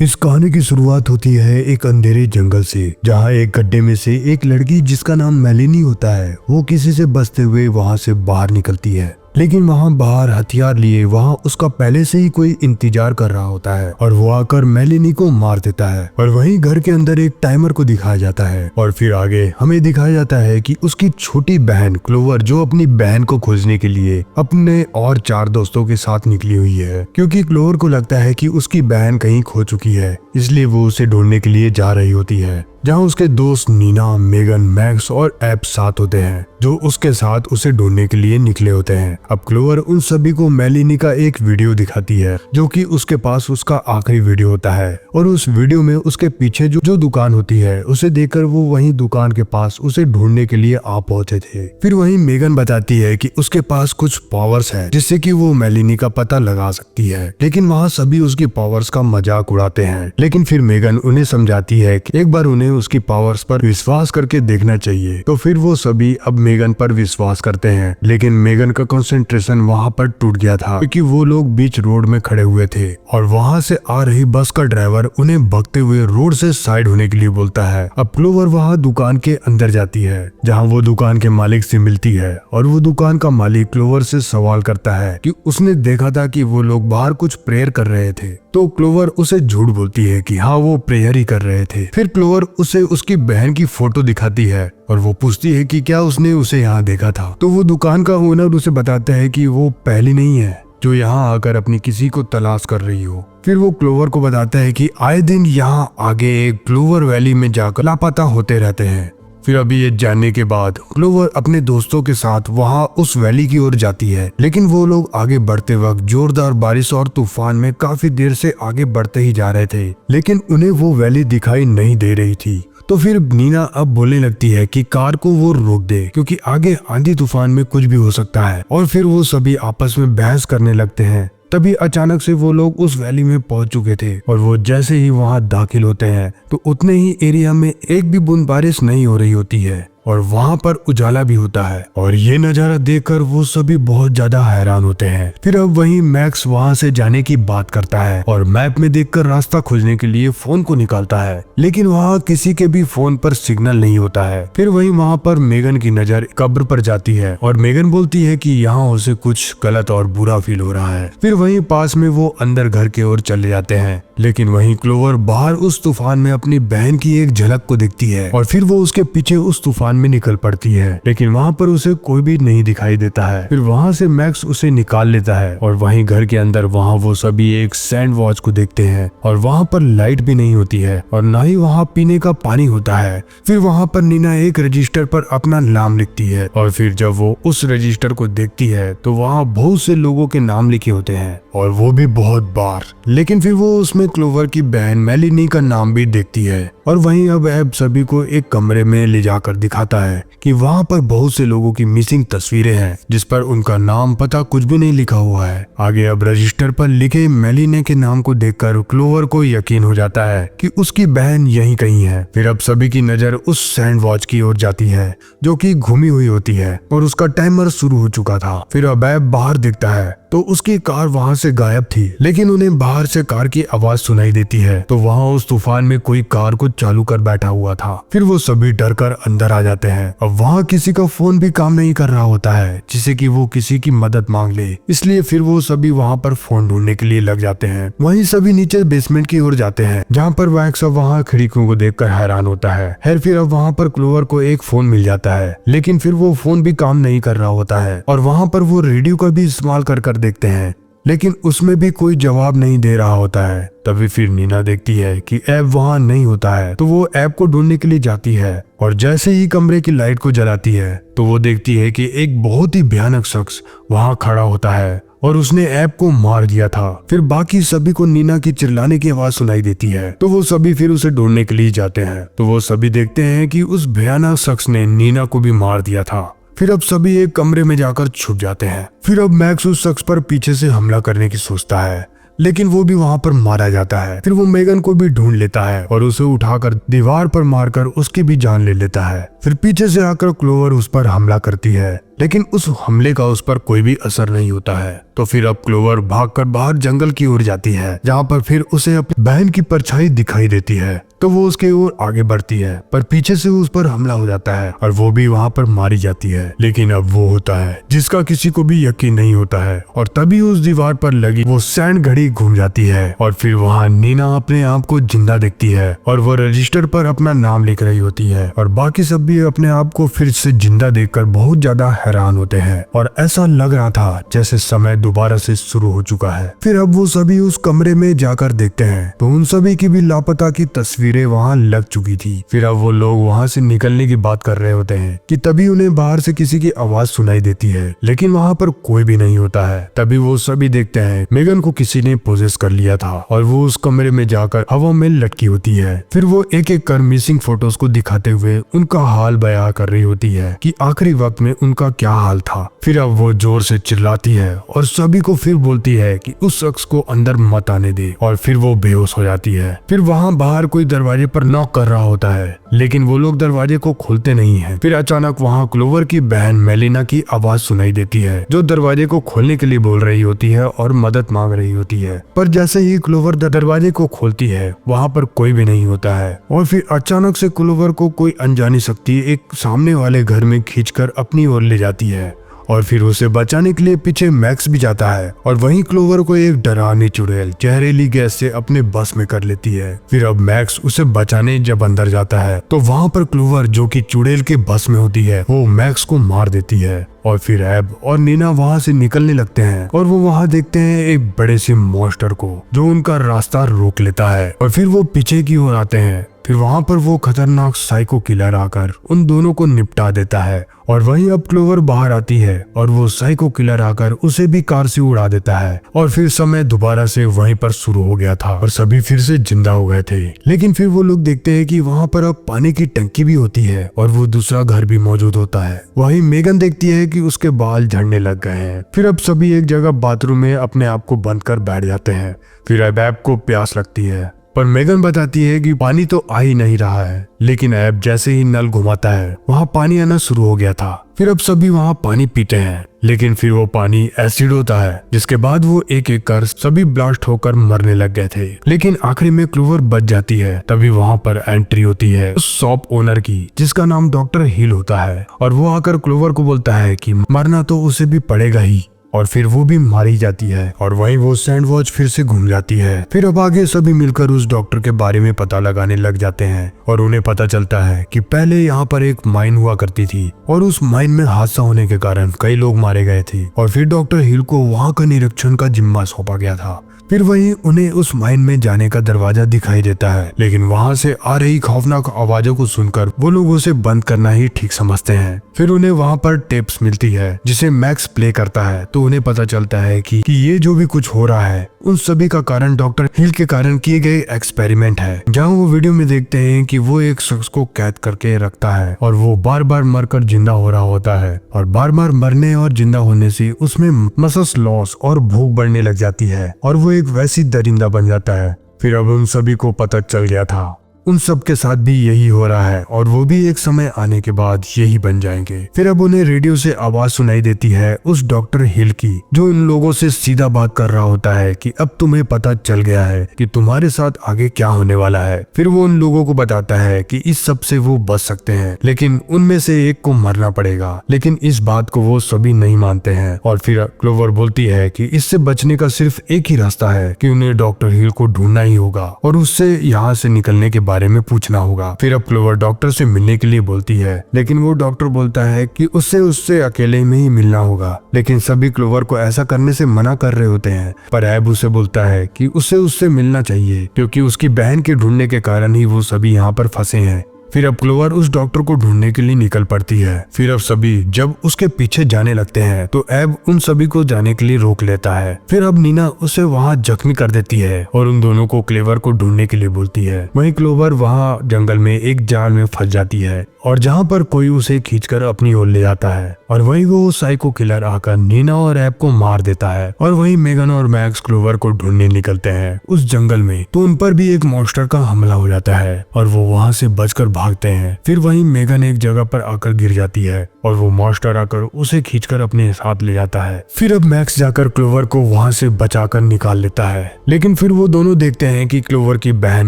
इस कहानी की शुरुआत होती है एक अंधेरे जंगल से, जहाँ एक गड्ढे में से एक लड़की जिसका नाम मेलिनी होता है, वो किसी से बचते हुए वहाँ से बाहर निकलती है। लेकिन वहाँ बाहर हथियार लिए वहाँ उसका पहले से ही कोई इंतजार कर रहा होता है और वो आकर मेलिनी को मार देता है। और वहीं घर के अंदर एक टाइमर को दिखाया जाता है और फिर आगे हमें दिखाया जाता है कि उसकी छोटी बहन क्लोवर, जो अपनी बहन को खोजने के लिए अपने और 4 दोस्तों के साथ निकली हुई है, क्योंकि क्लोवर को लगता है कि उसकी बहन कहीं खो चुकी है, इसलिए वो उसे ढूंढने के लिए जा रही होती है। जहाँ उसके दोस्त नीना, मेगन, मैक्स और एब साथ होते हैं, जो उसके साथ उसे ढूंढने के लिए निकले होते हैं। अब क्लोवर उन सभी को मेलिनी का एक वीडियो दिखाती है, जो कि उसके पास उसका आखिरी वीडियो होता है। और उस वीडियो में उसके पीछे जो दुकान होती है, उसे देखकर वो वहीं दुकान के पास उसे ढूंढने के लिए आ पहुंचे थे। फिर वहीं मेगन बताती है कि उसके पास कुछ पावर्स है जिससे कि वो मेलिनी का पता लगा सकती है। लेकिन वहाँ सभी उसकी पावर्स का मजाक उड़ाते हैं। लेकिन फिर मेगन उन्हें समझाती है कि एक बार उन्हें उसकी पावर्स पर विश्वास करके देखना चाहिए। तो फिर वो सभी अब मेगन पर विश्वास करते हैं। लेकिन मेगन का कंसंट्रेशन वहाँ पर टूट गया था, क्योंकि वो लोग बीच रोड में खड़े हुए थे और वहाँ से आ रही बस का ड्राइवर उन्हें भगते हुए रोड से साइड होने के लिए बोलता है। अब क्लोवर वहाँ दुकान के अंदर जाती है, जहाँ वो दुकान के मालिक से मिलती है और वो दुकान का मालिक क्लोवर से सवाल करता है कि उसने देखा था कि वो लोग बाहर कुछ प्रेयर कर रहे थे। तो क्लोवर उसे झूठ बोलती है कि हाँ, वो प्रेयर ही कर रहे थे। फिर क्लोवर उसे उसकी बहन की फोटो दिखाती है और वो पूछती है कि क्या उसने उसे यहाँ देखा था। तो वो दुकान का ओनर उसे बताता है कि वो पहली नहीं है जो यहाँ आकर अपनी किसी को तलाश कर रही हो। फिर वो क्लोवर को बताता है कि आए दिन यहाँ आगे एक क्लोवर वैली में जाकर लापता होते रहते हैं। फिर अभी ये जानने के बाद क्लोवर अपने दोस्तों के साथ वहाँ उस वैली की ओर जाती है। लेकिन वो लोग आगे बढ़ते वक्त जोरदार बारिश और तूफान में काफी देर से आगे बढ़ते ही जा रहे थे, लेकिन उन्हें वो वैली दिखाई नहीं दे रही थी। तो फिर नीना अब बोलने लगती है कि कार को वो रोक दे, क्योंकि आगे आंधी तूफान में कुछ भी हो सकता है। और फिर वो सभी आपस में बहस करने लगते हैं। तभी अचानक से वो लोग उस वैली में पहुंच चुके थे और वो जैसे ही वहां दाखिल होते हैं तो उतने ही एरिया में एक भी बूंद बारिश नहीं हो रही होती है और वहां पर उजाला भी होता है। और ये नजारा देखकर वो सभी बहुत ज्यादा हैरान होते हैं। फिर अब वहीं मैक्स वहां से जाने की बात करता है और मैप में देखकर रास्ता खोजने के लिए फोन को निकालता है, लेकिन वहां किसी के भी फोन पर सिग्नल नहीं होता है। फिर वहीं वहां पर मेगन की नजर कब्र पर जाती है और मेगन बोलती है कि यहाँ उसे कुछ गलत और बुरा फील हो रहा है। फिर वहीं पास में वो अंदर घर की ओर चले जाते हैं। लेकिन वहीं क्लोवर बाहर उस तूफान में अपनी बहन की एक झलक को दिखती है और फिर वो उसके पीछे उस तूफान में निकल पड़ती है, लेकिन वहाँ पर उसे कोई भी नहीं दिखाई देता है। फिर वहाँ से मैक्स उसे निकाल लेता है और वहीं घर के अंदर वहाँ वो सभी एक सैंड वॉच को देखते हैं और वहाँ पर लाइट भी नहीं होती है और ना ही वहाँ पीने का पानी होता है। फिर वहाँ पर नीना एक रजिस्टर पर अपना नाम लिखती है और फिर जब वो उस रजिस्टर को देखती है तो वहाँ बहुत से लोगों के नाम लिखे होते हैं और वो भी बहुत बार। लेकिन फिर वो उसमें क्लोवर की बहन मेलिनी का नाम भी देखती है। और वहीं अब एब सभी को एक कमरे में ले जाकर दिखाता है कि वहाँ पर बहुत से लोगों की मिसिंग तस्वीरें हैं, जिस पर उनका नाम पता कुछ भी नहीं लिखा हुआ है। आगे अब रजिस्टर पर लिखे मेलिनी के नाम को देखकर क्लोवर को यकीन हो जाता है कि उसकी बहन यहीं कहीं है। फिर अब सभी की नजर उस सैंड वॉच की ओर जाती है, जो कि घूमी हुई होती है और उसका टाइमर शुरू हो चुका था। फिर अब एब बाहर दिखता है तो उसकी कार वहां से गायब थी, लेकिन उन्हें बाहर से कार की आवाज सुनाई देती है। तो वहां उस तूफान में कोई कार को चालू कर बैठा हुआ था। फिर वो सभी डर कर अंदर आ जाते हैं। अब वहां किसी का फोन भी काम नहीं कर रहा होता है, जिससे कि वो किसी की मदद मांग ले। इसलिए फिर वो सभी वहां पर फोन ढूंढने के लिए लग जाते हैं। वहीं सभी नीचे बेसमेंट की ओर जाते हैं, जहाँ पर वैक्स अब वहाँ खिड़कियों को देखकर हैरान होता है। फिर अब वहाँ पर क्लोवर को एक फोन मिल जाता है, लेकिन फिर वो फोन भी काम नहीं कर रहा होता है और वहाँ पर वो रेडियो का भी इस्तेमाल कर देखते हैं, लेकिन उसमें भी कोई जवाब नहीं दे रहा होता है। तभी फिर नीना देखती है कि एब वहाँ नहीं होता है, तो वो एब को ढूंढने के लिए जाती है और जैसे ही कमरे की लाइट को जलाती है तो वो देखती है कि एक बहुत ही भयानक शख्स वहाँ खड़ा होता है और उसने एब को मार दिया था। फिर बाकी सभी को नीना की चिल्लाने की आवाज सुनाई देती है, तो वो सभी फिर उसे ढूंढने के लिए जाते हैं। तो वो सभी देखते हैं कि उस भयानक शख्स ने नीना को भी मार दिया था। फिर अब सभी एक कमरे में जाकर छुप जाते हैं। फिर अब मैक्स उस शख्स पर पीछे से हमला करने की सोचता है, लेकिन वो भी वहां पर मारा जाता है। फिर वो मेगन को भी ढूंढ लेता है और उसे उठाकर दीवार पर मारकर उसकी भी जान ले लेता है। फिर पीछे से आकर क्लोवर उस पर हमला करती है, लेकिन उस हमले का उस पर कोई भी असर नहीं होता है। तो फिर अब क्लोवर भागकर बाहर जंगल की ओर जाती है, जहाँ पर फिर उसे अपनी बहन की परछाई दिखाई देती है। तो वो उसके ओर आगे बढ़ती है, पर पीछे से उस पर हमला हो जाता है और वो भी वहाँ पर मारी जाती है। लेकिन अब वो होता है जिसका किसी को भी यकीन नहीं होता है, और तभी उस दीवार पर लगी वो सैंड घड़ी घूम जाती है और फिर वहाँ नीना अपने आप को जिंदा देखती है और वो रजिस्टर पर अपना नाम लिख रही होती है, और बाकी सब भी अपने आप को फिर से जिंदा देखकर बहुत ज्यादा हैरान होते हैं और ऐसा लग रहा था जैसे समय दोबारा से शुरू हो चुका है। फिर अब वो सभी उस कमरे में जाकर देखते हैं तो उन सभी की भी लापता की तस्वीरें वहाँ लग चुकी थी। फिर अब वो लोग वहाँ से निकलने की बात कर रहे होते हैं कि तभी उन्हें बाहर से किसी की आवाज सुनाई देती है, लेकिन वहाँ पर कोई भी नहीं होता है। तभी वो सभी देखते हैं मेगन को किसी ने पोजेस कर लिया था और वो उस कमरे में जाकर हवा में लटकी होती है। फिर वो एक एक कर मिसिंग फोटोज को दिखाते हुए उनका हाल बयां कर रही होती है कि आखिरी वक्त में उनका क्या हाल था। फिर अब वो जोर से चिल्लाती है और सभी को फिर बोलती है कि उस शख्स को अंदर मत आने दे, और फिर वो बेहोश हो जाती है। फिर वहाँ बाहर कोई दरवाजे पर नॉक कर रहा होता है, लेकिन वो लोग दरवाजे को खोलते नहीं हैं। फिर अचानक वहाँ क्लोवर की बहन मेलिना की आवाज सुनाई देती है, जो दरवाजे को खोलने के लिए बोल रही होती है और मदद मांग रही होती है। पर जैसे ही क्लोवर दरवाजे को खोलती है वहाँ पर कोई भी नहीं होता है, और फिर अचानक से क्लोवर को कोई अनजानी शक्ति एक सामने वाले घर में खींचकर अपनी ओर ले जाती है, और फिर उसे बचाने के लिए पीछे मैक्स भी जाता है, और वहीं क्लोवर को एक डरावनी चुड़ैल जहरीली गैस से अपने बस में कर लेती है। फिर अब मैक्स उसे बचाने जब अंदर जाता है तो वहाँ पर क्लोवर, जो कि चुड़ैल के बस में होती है, वो मैक्स को मार देती है। और फिर एब और नीना वहाँ से निकलने लगते हैं और वो वहाँ देखते हैं एक बड़े से मॉन्स्टर को, जो उनका रास्ता रोक लेता है, और फिर वो पीछे की ओर आते हैं। फिर वहाँ पर वो खतरनाक साइको किलर आकर उन दोनों को निपटा देता है, और वहीं अब क्लोवर बाहर आती है और वो साइको किलर आकर उसे भी कार से उड़ा देता है, और फिर समय दोबारा से वहीं पर शुरू हो गया था और सभी फिर से जिंदा हो गए थे। लेकिन फिर वो लोग देखते हैं कि वहाँ पर अब पानी की टंकी भी होती है और वो दूसरा घर भी मौजूद होता है। वहीं मेगन देखती है कि उसके बाल झड़ने लग गए हैं। फिर अब सभी एक जगह बाथरूम में अपने आप को बंद कर बैठ जाते हैं। फिर ऐब को प्यास लगती है, पर मेगन बताती है कि पानी तो आ ही नहीं रहा है, लेकिन ऐब जैसे ही नल घुमाता है वहाँ पानी आना शुरू हो गया था। फिर अब सभी वहाँ पानी पीते हैं, लेकिन फिर वो पानी एसिड होता है, जिसके बाद वो एक एक कर सभी ब्लास्ट होकर मरने लग गए थे। लेकिन आखिरी में क्लोवर बच जाती है। तभी वहाँ पर एंट्री होती है उस शॉप ओनर की, जिसका नाम डॉक्टर हिल होता है, और वो आकर क्लोवर को बोलता है कि मरना तो उसे भी पड़ेगा ही, और फिर वो भी मारी जाती है, और वहीं वो सैंड वॉच फिर से घूम जाती है। फिर अब आगे सभी मिलकर उस डॉक्टर के बारे में पता लगाने लग जाते हैं, और उन्हें पता चलता है कि पहले यहाँ पर एक माइन हुआ करती थी, और उस माइन में हादसा होने के कारण कई लोग मारे गए थे, और फिर डॉक्टर हिल को वहाँ का निरीक्षण का जिम्मा सौंपा गया था। फिर वहीं उन्हें उस माइन में जाने का दरवाजा दिखाई देता है, लेकिन वहां से आ रही खौफनाक आवाजों को सुनकर वो लोग उसे बंद करना ही ठीक समझते हैं। फिर उन्हें वहां पर टेप्स मिलती है जिसे मैक्स प्ले करता है, तो उन्हें पता चलता है कि ये जो भी कुछ हो रहा है उन सभी का कारण डॉक्टर हिल के कारण किए गए एक्सपेरिमेंट है, जहाँ वो वीडियो में देखते हैं कि वो एक शख्स को कैद करके रखता है और वो बार बार मरकर जिंदा हो रहा होता है, और बार बार मरने और जिंदा होने से उसमें मसल्स लॉस और भूख बढ़ने लग जाती है, और वो एक वैसी दरिंदा बन जाता है। फिर अब उन सभी को पता चल गया था उन सब के साथ भी यही हो रहा है, और वो भी एक समय आने के बाद यही बन जाएंगे। फिर अब उन्हें रेडियो से आवाज सुनाई देती है उस डॉक्टर हिल की, जो इन लोगों से सीधा बात कर रहा होता है कि अब तुम्हें पता चल गया है कि तुम्हारे साथ आगे क्या होने वाला है। फिर वो उन लोगों को बताता है कि इस सब से वो बच सकते हैं, लेकिन उनमें से एक को मरना पड़ेगा। लेकिन इस बात को वो सभी नहीं मानते हैं, और फिर क्लोवर बोलती है कि इससे बचने का सिर्फ एक ही रास्ता है कि उन्हें डॉक्टर हिल को ढूंढना ही होगा और उससे यहाँ से निकलने के बारे में पूछना होगा। फिर अब क्लोवर डॉक्टर से मिलने के लिए बोलती है, लेकिन वो डॉक्टर बोलता है कि उससे अकेले में ही मिलना होगा। लेकिन सभी क्लोवर को ऐसा करने से मना कर रहे होते हैं, पर ऐब उसे बोलता है कि उससे मिलना चाहिए, क्योंकि उसकी बहन के ढूंढने के कारण ही वो सभी यहाँ पर फंसे हैं। फिर अब क्लोवर उस डॉक्टर को ढूंढने के लिए निकल पड़ती है। फिर अब सभी जब उसके पीछे जाने लगते हैं तो ऐब उन सभी को जाने के लिए रोक लेता है। फिर अब नीना उसे वहां जख्मी कर देती है और उन दोनों को क्लोवर को ढूंढने के लिए बोलती है। वहीं क्लोवर वहां जंगल में एक जाल में फंस जाती है और जहाँ पर कोई उसे खींचकर अपनी ओर ले जाता है और वहीं वो साइको किलर आकर नीना और ऐब को मार देता है। और वहीं मेगन और मैक्स क्लोवर को ढूंढने निकलते हैं उस जंगल में, तो उन पर भी एक मॉन्स्टर का हमला हो जाता है और वो वहाँ से बचकर भागते हैं। फिर वहीं मेगन एक जगह पर आकर गिर जाती है और वो मॉन्स्टर आकर उसे खींचकर अपने साथ ले जाता है। फिर अब मैक्स जाकर क्लोवर को वहाँ से बचाकर निकाल लेता है, लेकिन फिर वो दोनों देखते हैं कि क्लोवर की बहन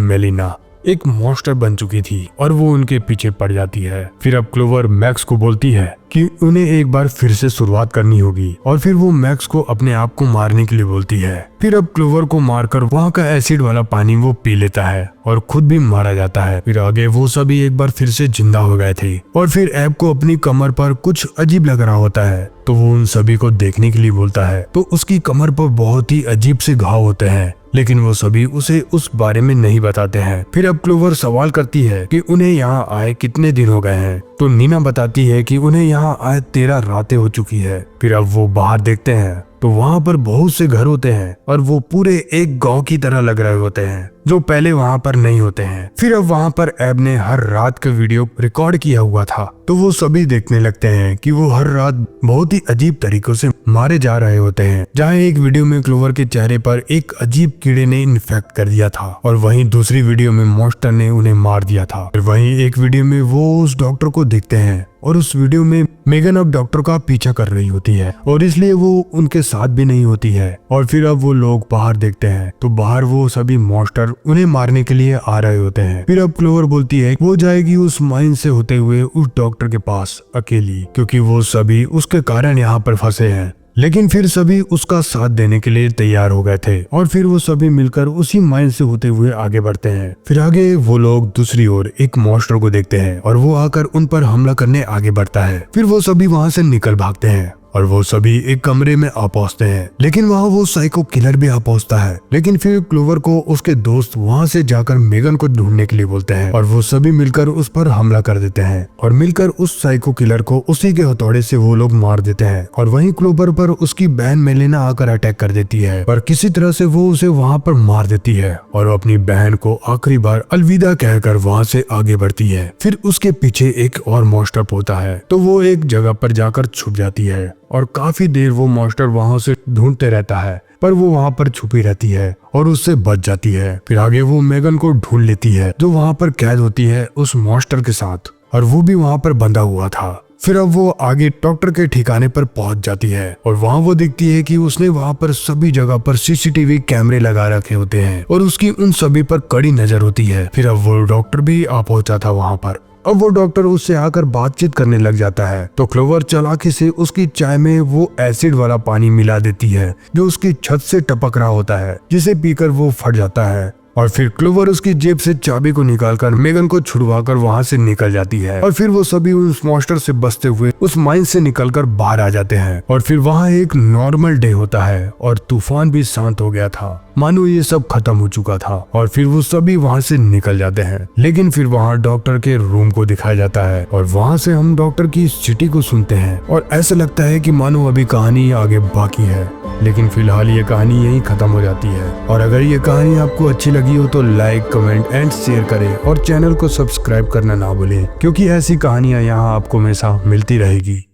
मेलिना एक मॉन्स्टर बन चुकी थी और वो उनके पीछे पड़ जाती है। फिर अब क्लोवर मैक्स को बोलती है कि उन्हें एक बार फिर से शुरुआत करनी होगी और फिर वो मैक्स को अपने आप को मारने के लिए बोलती है। फिर अब क्लोवर को मारकर वहाँ का एसिड वाला पानी वो पी लेता है और खुद भी मारा जाता है। फिर आगे वो सभी एक बार फिर से जिंदा हो गए थे और फिर ऐब को अपनी कमर पर कुछ अजीब लग रहा होता है, तो वो उन सभी को देखने के लिए बोलता है। तो उसकी कमर पर बहुत ही अजीब से घाव होते हैं, लेकिन वो सभी उसे उस बारे में नहीं बताते हैं। फिर अब क्लोवर सवाल करती है कि उन्हें यहाँ आए कितने दिन हो गए हैं, तो नीना बताती है कि उन्हें यहाँ आए 13 रातें हो चुकी है। फिर अब वो बाहर देखते हैं तो वहाँ पर बहुत से घर होते हैं और वो पूरे एक गांव की तरह लग रहे होते हैं जो पहले वहाँ पर नहीं होते हैं। फिर अब वहाँ पर ऐब ने हर रात का वीडियो रिकॉर्ड किया हुआ था, तो वो सभी देखने लगते हैं कि वो हर रात बहुत ही अजीब तरीकों से मारे जा रहे होते हैं। जहाँ एक वीडियो में क्लोवर के चेहरे पर एक अजीब कीड़े ने इन्फेक्ट कर दिया था और वहीं दूसरी वीडियो में मॉन्स्टर ने उन्हें मार दिया था। फिर वहीं एक वीडियो में वो उस डॉक्टर को देखते हैं और उस वीडियो में मेगन अब डॉक्टर का पीछा कर रही होती है और इसलिए वो उनके साथ भी नहीं होती है। और फिर अब वो लोग बाहर देखते हैं तो बाहर वो सभी मॉन्स्टर उन्हें मारने के लिए आ रहे होते हैं। फिर अब क्लोवर बोलती है वो जाएगी उस माइन से होते हुए उस डॉक्टर के पास अकेली, क्योंकि वो सभी उसके कारण यहाँ पर फंसे हैं। लेकिन फिर सभी उसका साथ देने के लिए तैयार हो गए थे और फिर वो सभी मिलकर उसी माइन से होते हुए आगे बढ़ते हैं। फिर आगे वो लोग दूसरी ओर एक मॉन्स्टर को देखते हैं और वो आकर उन पर हमला करने आगे बढ़ता है। फिर वो सभी वहाँ से निकल भागते हैं और वो सभी एक कमरे में आ पहुंचते हैं, लेकिन वहाँ वो साइको किलर भी आ पहुंचता है। लेकिन फिर क्लोवर को उसके दोस्त वहाँ से जाकर मेगन को ढूंढने के लिए बोलते हैं और वो सभी मिलकर उस पर हमला कर देते हैं और मिलकर उस साइको किलर को उसी के हथौड़े से वो लोग मार देते हैं। और वहीं क्लोवर पर उसकी बहन मेलिना आकर अटैक कर देती है, पर किसी तरह से वो उसे वहाँ पर मार देती है और अपनी बहन को आखिरी बार अलविदा कहकर वहाँ से आगे बढ़ती है। फिर उसके पीछे एक और मॉन्स्टर होता है, तो वो एक जगह पर जाकर छुप जाती है और काफी देर वो मॉन्स्टर वहां से ढूंढते रहता है, पर वो वहां पर छुपी रहती है और उससे बच जाती है। फिर आगे वो मेगन को ढूंढ लेती है जो वहां पर कैद होती है उस मॉन्स्टर के साथ, और वो भी वहां पर बंधा हुआ था। फिर अब वो आगे डॉक्टर के ठिकाने पर पहुंच जाती है और वहां वो देखती है कि उसने वहां पर सभी जगह पर सीसीटीवी कैमरे लगा रखे होते हैं और उसकी उन सभी पर कड़ी नजर होती है। फिर अब वो डॉक्टर भी आ पहुंचा था वहां पर। अब वो डॉक्टर उससे आकर बातचीत करने लग जाता है, तो क्लोवर चालाकी से उसकी चाय में वो एसिड वाला पानी मिला देती है जो उसकी छत से टपक रहा होता है, जिसे पीकर वो फट जाता है। और फिर क्लोवर उसकी जेब से चाबी को निकालकर मेगन को छुड़वाकर वहां से निकल जाती है और फिर वो सभी उस मॉन्स्टर से बचते हुए उस माइन से निकलकर बाहर आ जाते हैं। और फिर वहां एक नॉर्मल डे होता है और तूफान भी शांत हो गया था, मानो ये सब खत्म हो चुका था। और फिर वो सभी वहां से निकल जाते हैं, लेकिन फिर वहां डॉक्टर के रूम को दिखाया जाता है और वहां से हम डॉक्टर की चिट्ठी को सुनते हैं और ऐसा लगता है कि मानो अभी कहानी आगे बाकी है, लेकिन फिलहाल ये कहानी यहीं खत्म हो जाती है। और अगर ये कहानी आपको अच्छी लगी हो तो लाइक, कमेंट एंड शेयर करें और चैनल को सब्सक्राइब करना ना भूलें, क्योंकि ऐसी कहानियां यहाँ आपको हमेशा मिलती रहेगी।